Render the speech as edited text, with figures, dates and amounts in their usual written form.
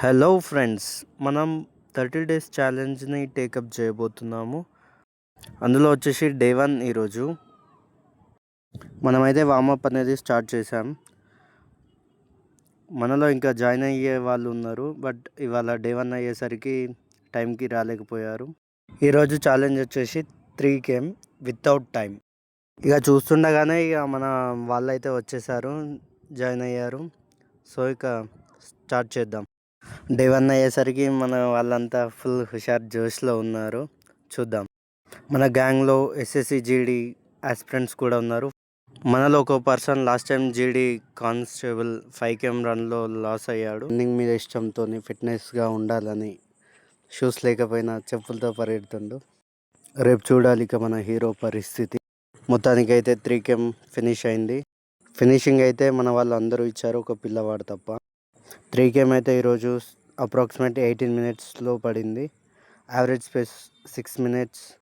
Hello friends, మనం 30 days ఛాలెంజ్ని take up చేయబోతున్నాము. అందులో వచ్చేసి డే 1 ఈరోజు. మనమైతే వార్మప్ అనేది స్టార్ట్ చేసాం. మనలో ఇంకా జాయిన్ అయ్యే వాళ్ళు ఉన్నారు, బట్ ఇవాళ డే 1 అయ్యేసరికి టైంకి రాలేకపోయారు. ఈరోజు ఛాలెంజ్ వచ్చేసి 3 km వితౌట్ టైం. ఇక చూస్తుండగానే ఇక మన వాళ్ళైతే వచ్చేసారు, జాయిన్ అయ్యారు. సో ఇక స్టార్ట్ చేద్దాం. డే 1 అయ్యేసరికి మన వాళ్ళంతా ఫుల్ హుషార్ జోష్లో ఉన్నారు. చూద్దాం. మన గ్యాంగ్లో ఎస్ఎస్సి జీడీ ఆస్పిరెంట్స్ కూడా ఉన్నారు. మనలో ఒక person last time GD constable 5 km రన్లో లాస్ అయ్యాడు. రన్నింగ్ మీద ఇష్టంతో ఫిట్నెస్గా ఉండాలని షూస్ లేకపోయినా చెప్పులతో పరిగెడుతుండు. రేపు చూడాలి ఇక మన హీరో పరిస్థితి. మొత్తానికైతే 3 km ఫినిష్ అయింది. ఫినిషింగ్ అయితే మన వాళ్ళు అందరూ ఇచ్చారు, ఒక పిల్లవాడు తప్ప. 3 km అయితే ఈరోజు అప్రాక్సిమేట్ 18 minutesలో పడింది. Average space 6 minutes.